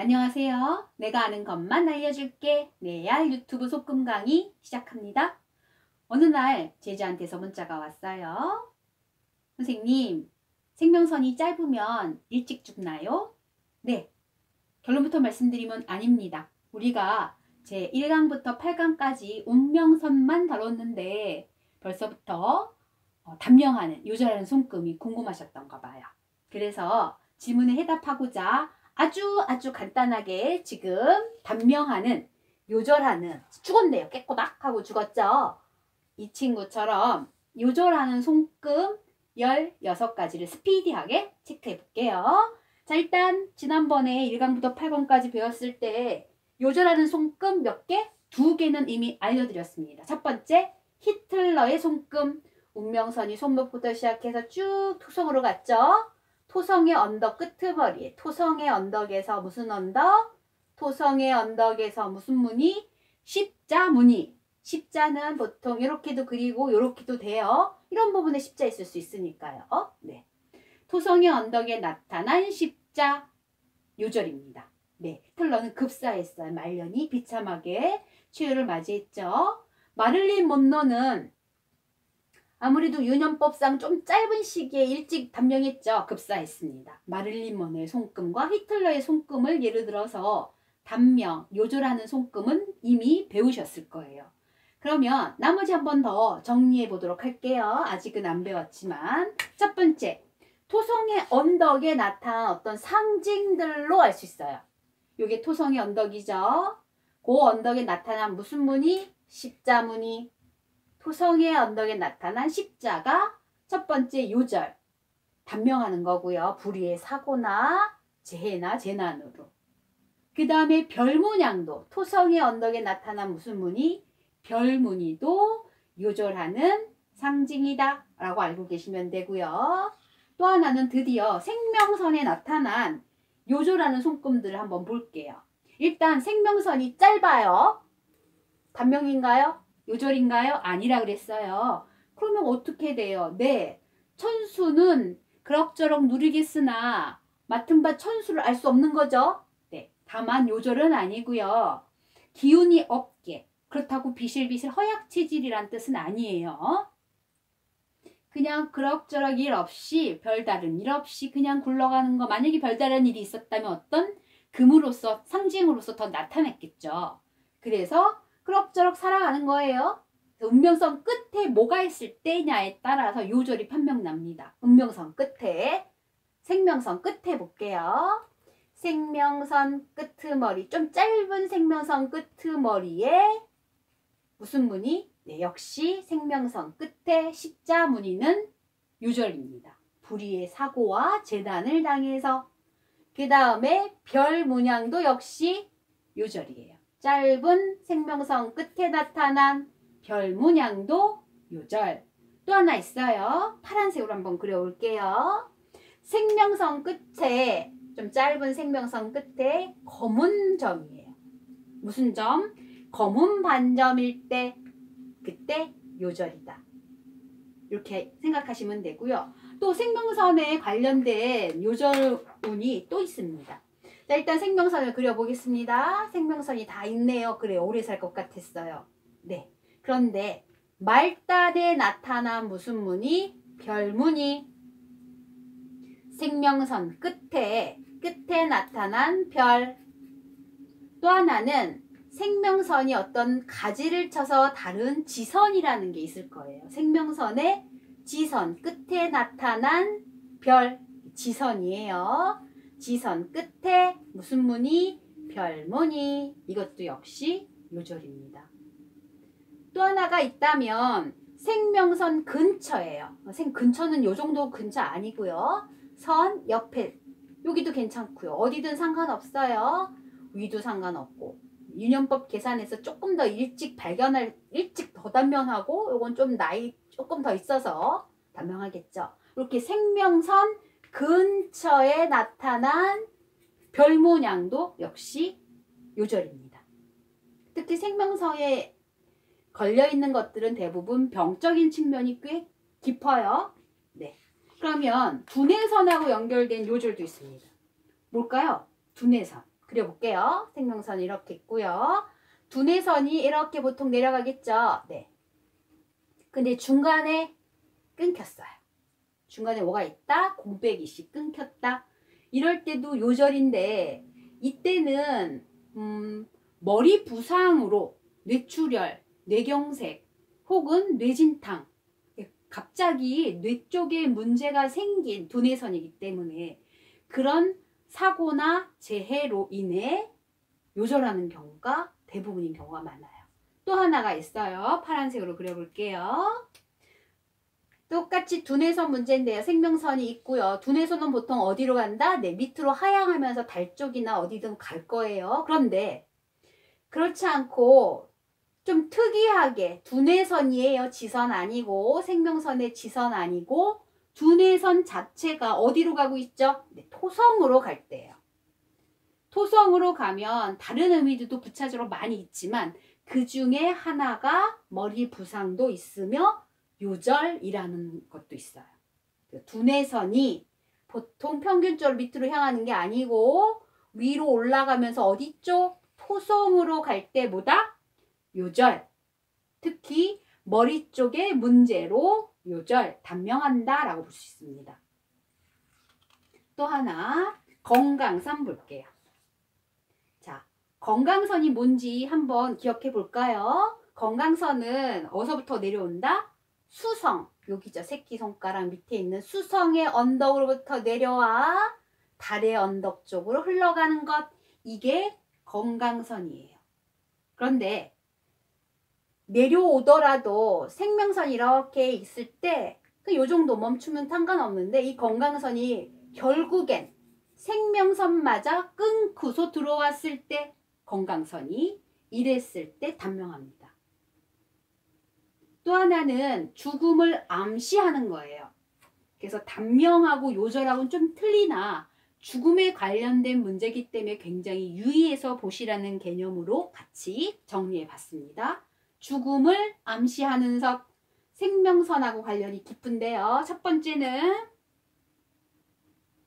안녕하세요. 내가 아는 것만 알려줄게. 레알 유튜브 소금 강의 시작합니다. 어느 날 제자한테서 문자가 왔어요. 선생님, 생명선이 짧으면 일찍 죽나요? 네. 결론부터 말씀드리면 아닙니다. 우리가 제 1강부터 8강까지 운명선만 다뤘는데 벌써부터 단명하는 요절하는 손금이 궁금하셨던가 봐요. 그래서 질문에 해답하고자 아주 간단하게 지금 단명하는 요절하는 죽었네요. 깨꼬닥 하고 죽었죠. 이 친구처럼 요절하는 손금 16가지를 스피디하게 체크해 볼게요. 자, 일단 지난번에 1강부터 8강까지 배웠을 때 요절하는 손금 몇 개? 2개는 이미 알려드렸습니다. 첫 번째, 히틀러의 손금. 운명선이 손목부터 시작해서 쭉 토성으로 갔죠. 토성의 언덕 끄트머리에 토성의 언덕에서 무슨 언덕? 토성의 언덕에서 무슨 무늬? 십자 무늬. 십자는 보통 이렇게도 그리고 이렇게도 돼요. 이런 부분에 십자 있을 수 있으니까요. 네. 토성의 언덕에 나타난 십자 요절입니다. 네. 히틀러는 급사했어요. 말년이 비참하게 최후를 맞이했죠. 마를린 먼로는 아무래도 유년법상 좀 짧은 시기에 일찍 단명했죠. 급사했습니다. 마릴린 먼로의 손금과 히틀러의 손금을 예를 들어서 단명, 요절하는 손금은 이미 배우셨을 거예요. 그러면 나머지 한 번 더 정리해 보도록 할게요. 아직은 안 배웠지만. 첫 번째, 토성의 언덕에 나타난 어떤 상징들로 알 수 있어요. 이게 토성의 언덕이죠. 그 언덕에 나타난 무슨 무늬? 십자 무늬. 토성의 언덕에 나타난 십자가 첫 번째 요절, 단명하는 거고요. 불의의 사고나 재해나 재난으로. 그 다음에 별문양도, 토성의 언덕에 나타난 무슨 무늬? 별무늬도 요절하는 상징이다 라고 알고 계시면 되고요. 또 하나는 드디어 생명선에 나타난 요절하는 손금들을 한번 볼게요. 일단 생명선이 짧아요. 단명인가요? 요절인가요? 아니라 그랬어요. 그러면 어떻게 돼요? 네, 천수는 그럭저럭 누리게 쓰나 맡은 바 천수를 알 수 없는 거죠. 네, 다만 요절은 아니고요. 기운이 없게, 그렇다고 비실비실 허약체질이란 뜻은 아니에요. 그냥 그럭저럭 일 없이, 별다른 일 없이 그냥 굴러가는 거. 만약에 별다른 일이 있었다면 어떤 금으로서, 상징으로서 더 나타냈겠죠. 그래서 그럭저럭 살아가는 거예요. 운명선 끝에 뭐가 있을 때냐에 따라서 요절이 판명납니다. 운명선 끝에, 생명선 끝에 볼게요. 생명선 끄트머리, 좀 짧은 생명선 끄트머리에 무슨 무늬? 네, 역시 생명선 끝에 십자 무늬는 요절입니다. 불의의 사고와 재난을 당해서. 그 다음에 별 문양도 역시 요절이에요. 짧은 생명선 끝에 나타난 별 문양도 요절. 또 하나 있어요. 파란색으로 한번 그려볼게요. 생명선 끝에, 좀 짧은 생명선 끝에 검은 점이에요. 무슨 점? 검은 반점일 때, 그때 요절이다. 이렇게 생각하시면 되고요. 또 생명선에 관련된 요절운이 또 있습니다. 자, 일단 생명선을 그려보겠습니다. 생명선이 다 있네요. 그래, 오래 살 것 같았어요. 네. 그런데 말달에 나타난 무슨 무늬? 별무늬. 생명선 끝에 나타난 별. 또 하나는 생명선이 어떤 가지를 쳐서 다른 지선이라는 게 있을 거예요. 생명선의 지선 끝에 나타난 별, 지선이에요. 지선 끝에 무슨 무늬? 별무늬. 이것도 역시 요절입니다. 또 하나가 있다면 생명선 근처예요. 근처는 요 정도 근처 아니고요. 선 옆에, 여기도 괜찮고요. 어디든 상관없어요. 위도 상관없고. 유년법 계산해서 조금 더 일찍 더 단명하고, 요건 좀 나이 조금 더 있어서 단명하겠죠. 이렇게 생명선 근처에 나타난 별 모양도 역시 요절입니다. 특히 생명선에 걸려있는 것들은 대부분 병적인 측면이 꽤 깊어요. 네. 그러면 두뇌선하고 연결된 요절도 있습니다. 뭘까요? 두뇌선. 그려볼게요. 생명선이 이렇게 있고요. 두뇌선이 이렇게 보통 내려가겠죠. 네. 근데 중간에 끊겼어요. 중간에 뭐가 있다? 공백이씨 끊겼다. 이럴 때도 요절인데 이때는 머리 부상으로 뇌출혈, 뇌경색 혹은 뇌진탕, 갑자기 뇌 쪽에 문제가 생긴 두뇌선이기 때문에 그런 사고나 재해로 인해 요절하는 경우가 대부분인 경우가 많아요. 또 하나가 있어요. 파란색으로 그려볼게요. 똑같이 두뇌선 문제인데요. 생명선이 있고요. 두뇌선은 보통 어디로 간다? 네, 밑으로 하향하면서 달 쪽이나 어디든 갈 거예요. 그런데 그렇지 않고 좀 특이하게 두뇌선이에요. 지선 아니고 생명선의 지선 아니고 두뇌선 자체가 어디로 가고 있죠? 네, 토성으로 갈 때예요. 토성으로 가면 다른 의미들도 부차적으로 많이 있지만 그 중에 하나가 머리 부상도 있으며 요절이라는 것도 있어요. 두뇌선이 보통 평균적으로 밑으로 향하는 게 아니고 위로 올라가면서 어디 쪽? 토성으로 갈 때보다 요절, 특히 머리 쪽의 문제로 요절, 단명한다 라고 볼 수 있습니다. 또 하나 건강선 볼게요. 자, 건강선이 뭔지 한번 기억해 볼까요? 건강선은 어디서부터 내려온다? 수성, 여기죠. 새끼손가락 밑에 있는 수성의 언덕으로부터 내려와 달의 언덕 쪽으로 흘러가는 것, 이게 건강선이에요. 그런데 내려오더라도 생명선이 이렇게 있을 때 요 정도 멈추면 상관없는데 이 건강선이 결국엔 생명선마저 끊고서 들어왔을 때 건강선이 이랬을 때 단명합니다. 또 하나는 죽음을 암시하는 거예요. 그래서 단명하고 요절하고는 좀 틀리나 죽음에 관련된 문제이기 때문에 굉장히 유의해서 보시라는 개념으로 같이 정리해 봤습니다. 죽음을 암시하는 것, 생명선하고 관련이 깊은데요. 첫 번째는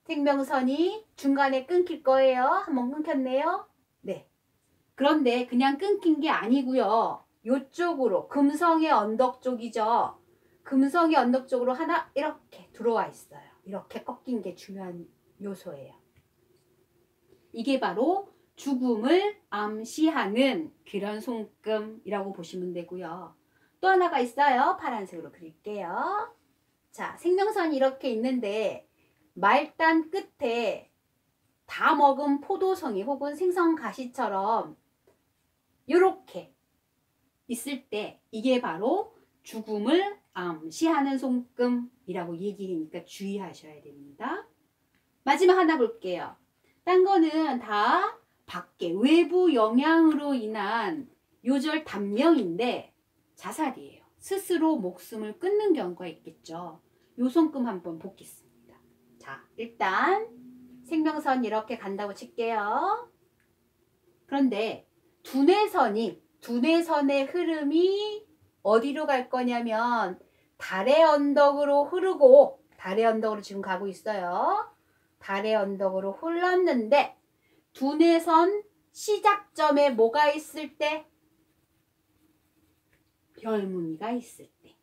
생명선이 중간에 끊길 거예요. 한번 끊겼네요. 네. 그런데 그냥 끊긴 게 아니고요. 요쪽으로 금성의 언덕 쪽이죠. 금성의 언덕 쪽으로 하나 이렇게 들어와 있어요. 이렇게 꺾인 게 중요한 요소예요. 이게 바로 죽음을 암시하는 그런 손금이라고 보시면 되고요. 또 하나가 있어요. 파란색으로 그릴게요. 자, 생명선이 이렇게 있는데 말단 끝에 다 먹은 포도송이 혹은 생선가시처럼 이렇게 있을 때 이게 바로 죽음을 암시하는 손금이라고 얘기하니까 주의하셔야 됩니다. 마지막 하나 볼게요. 딴 거는 다 밖에 외부 영향으로 인한 요절 단명인데 자살이에요. 스스로 목숨을 끊는 경우가 있겠죠. 요 손금 한번 보겠습니다. 자, 일단 생명선 이렇게 간다고 칠게요. 그런데 두뇌선의 흐름이 어디로 갈 거냐면 달의 언덕으로 흐르고 달의 언덕으로 지금 가고 있어요. 달의 언덕으로 흘렀는데 두뇌선 시작점에 뭐가 있을 때? 별무늬가 있을 때.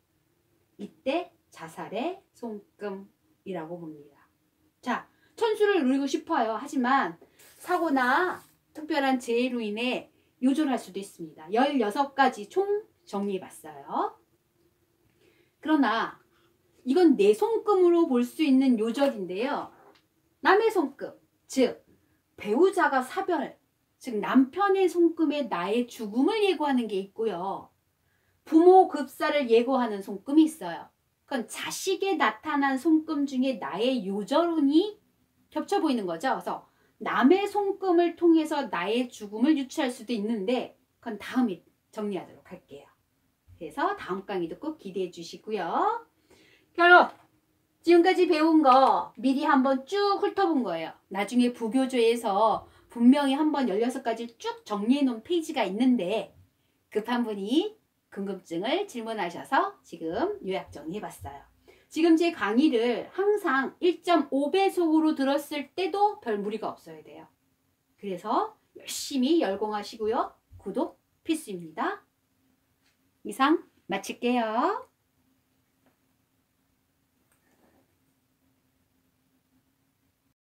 이때 자살의 손금이라고 봅니다. 자, 천수를 누리고 싶어요. 하지만 사고나 특별한 재해로 인해 요절할 수도 있습니다. 16가지 총 정리해봤어요. 그러나 이건 내 손금으로 볼 수 있는 요절인데요. 남의 손금, 즉 배우자가 사별, 즉 남편의 손금에 나의 죽음을 예고하는 게 있고요. 부모 급사를 예고하는 손금이 있어요. 그건 자식에 나타난 손금 중에 나의 요절운이 겹쳐 보이는 거죠. 그래서 남의 손금을 통해서 나의 죽음을 유추할 수도 있는데 그건 다음에 정리하도록 할게요. 그래서 다음 강의도 꼭 기대해 주시고요. 결론! 지금까지 배운 거 미리 한번 쭉 훑어본 거예요. 나중에 부교조에서 분명히 한번 16가지 쭉 정리해 놓은 페이지가 있는데 급한 분이 궁금증을 질문하셔서 지금 요약 정리해 봤어요. 지금 제 강의를 항상 1.5배속으로 들었을 때도 별 무리가 없어야 돼요. 그래서 열심히 열공하시고요. 구독 필수입니다. 이상 마칠게요.